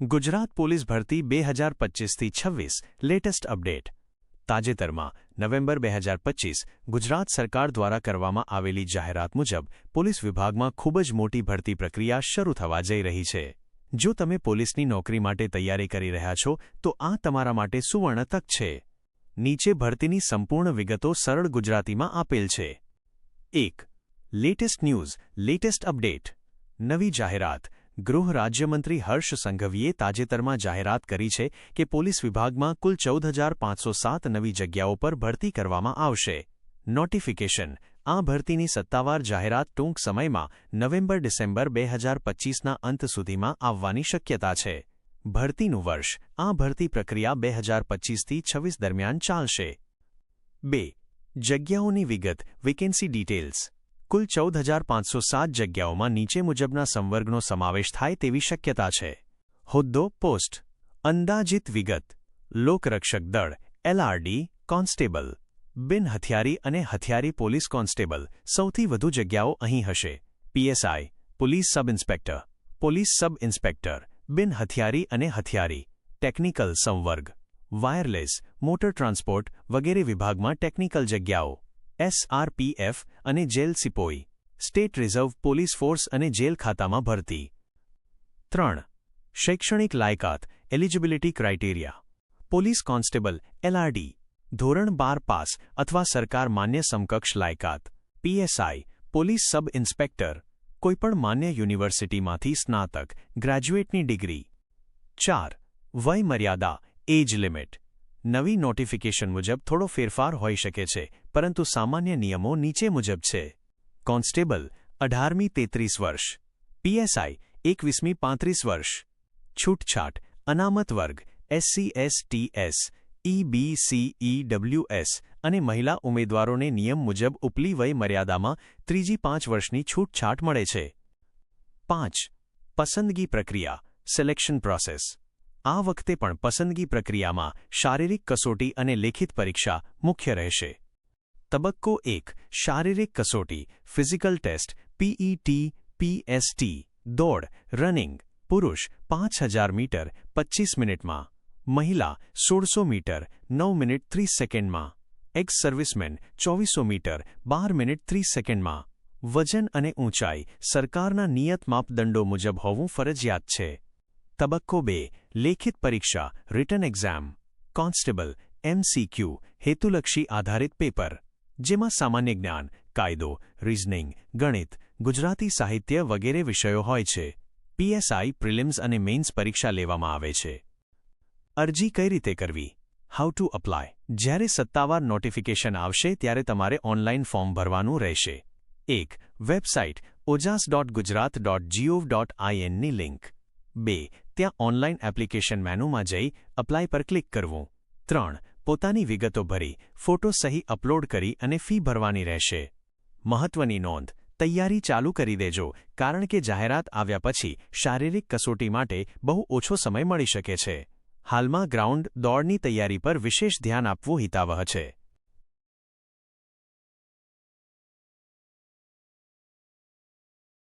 Gujarat police ભરતી 2025-26 latest update. તાજેતરમાં November 2025 Gujarat સરકાર દ્વારા કરવામાં આવેલી જાહેરાત મુજબ પોલીસ વિભાગમાં ખૂબ જ મોટી ભરતી પ્રક્રિયા શરૂ થવા જઈ રહી છે. જો તમે પોલીસની નોકરી માટે તૈયારી કરી રહ્યા છો તો આ તમારા માટે સુવર્ણ તક છે. નીચે ભરતીની સંપૂર્ણ વિગતો સરળ ગુજરાતીમાં આપેલ છે. 1. Latest news, latest update. નવી જાહેરાત. ગૃહ રાજ્યમંત્રી હર્ષ સંઘવીએ તાજેતરમાં જાહેરાત કરી છે કે પોલીસ વિભાગમાં કુલ 14,507 નવી જગ્યાઓ પર ભરતી કરવામાં આવશે. નોટિફિકેશન. આ ભરતીની સત્તાવાર જાહેરાત ટૂંક સમયમાં નવેમ્બર-ડિસેમ્બર 2025ના અંત સુધીમાં આવવાની શક્યતા છે. ભરતીનું વર્ષ. આ ભરતી પ્રક્રિયા 2025થી 26 દરમિયાન ચાલશે. 2. જગ્યાઓની વિગત, વેકેન્સી ડિટેલ્સ. કુલ 14,507 જગ્યાઓમાં નીચે મુજબના સંવર્ગનો સમાવેશ થાય તેવી શક્યતા છે. હોદ્દો, પોસ્ટ. અંદાજિત વિગત. લોકરક્ષક દળ LRD કોન્સ્ટેબલ, બિન હથિયારી અને હથિયારી પોલીસ કોન્સ્ટેબલ સૌથી વધુ જગ્યાઓ અહીં હશે. PSI police sub inspector, police sub inspector, બિન હથિયારી અને હથિયારી. ટેકનિકલ સંવર્ગ. વાયરલેસ, મોટર ટ્રાન્સપોર્ટ વગેરે વિભાગમાં ટેકનિકલ જગ્યાઓ. SRPF અને જેલ સિપોઈ, સ્ટેટ રિઝર્વ પોલીસ ફોર્સ અને જેલ ખાતામાં ભરતી. 3. શૈક્ષણિક લાયકાત, eligibility criteria. Police constable LRD ધોરણ 12 પાસ અથવા સરકાર માન્ય સમકક્ષ લાયકાત. PSI પોલીસ સબ ઇન્સ્પેક્ટર કોઈપણ માન્ય યુનિવર્સિટીમાંથી સ્નાતક, ગ્રેજ્યુએટની ડિગ્રી. 4. વય મર્યાદા, એજ લિમિટ. નવી નોટિફિકેશન મુજબ થોડો ફેરફાર હોઈ શકે છે, પરંતુ સામાન્ય નિયમો નીચે મુજબ છે. કોન્સ્ટેબલ 18મી 33 વર્ષ, PSI 21મી 35 વર્ષ. છૂટછાટ. અનામત વર્ગ SC/STS, EBC/EWS અને મહિલા ઉમેદવારોને નિયમ મુજબ ઉપલી વય મર્યાદામાં ત્રીજી 5 વર્ષની છૂટછાટ મળે છે. 5. પસંદગી પ્રક્રિયા, સિલેક્શન પ્રોસેસ. આ વખતે પણ પસંદગી પ્રક્રિયામાં શારીરિક કસોટી અને લેખિત પરીક્ષા મુખ્ય રહેશે. તબક્કો 1. શારીરિક કસોટી, ફિઝિકલ ટેસ્ટ, PET, PST. દોડ, રનિંગ. પુરુષ 5000 મીટર 25 મિનિટમાં, મહિલા 1600 મીટર 9 મિનિટ 30 સેકન્ડમાં, એક્સ સર્વિસમેન 2400 મીટર 12 મિનિટ 30 સેકન્ડમાં. વજન અને ઊંચાઈ સરકારના નિયત માપદંડો મુજબ હોવું ફરજિયાત છે. તબક્કો 2. લેખિત પરીક્ષા, રિટન એક્ઝામ. કોન્સ્ટેબલ MCQ હેતુલક્ષી આધારિત પેપર, જેમાં સામાન્ય જ્ઞાન, કાયદો, રિઝનિંગ, ગણિત, ગુજરાતી સાહિત્ય વગેરે વિષયો હોય છે. PSI પ્રિલિમ્સ અને મેઇન્સ પરીક્ષા લેવામાં આવે છે. અરજી કઈ રીતે કરવી? How to apply. જ્યારે સત્તાવાર નોટિફિકેશન આવશે ત્યારે તમારે ઓનલાઈન ફોર્મ ભરવાનું રહેશે. 1. વેબસાઇટ ojas.gujarat.gov.in ની લિંક. 2. ત્યાં ઓનલાઈન એપ્લિકેશન મેનૂમાં જઈ અપ્લાય પર ક્લિક કરવું. 3. પોતાની વિગતો ભરી ફોટો સહી અપલોડ કરી અને ફી ભરવાની રહેશે. મહત્વની નોંધ. તૈયારી ચાલુ કરી દેજો, કારણ કે જાહેરાત આવ્યા પછી શારીરિક કસોટી માટે બહુ ઓછો સમય મળી શકે છે. હાલમાં ગ્રાઉન્ડ દોડની તૈયારી પર વિશેષ ધ્યાન આપવું હિતાવહ છે.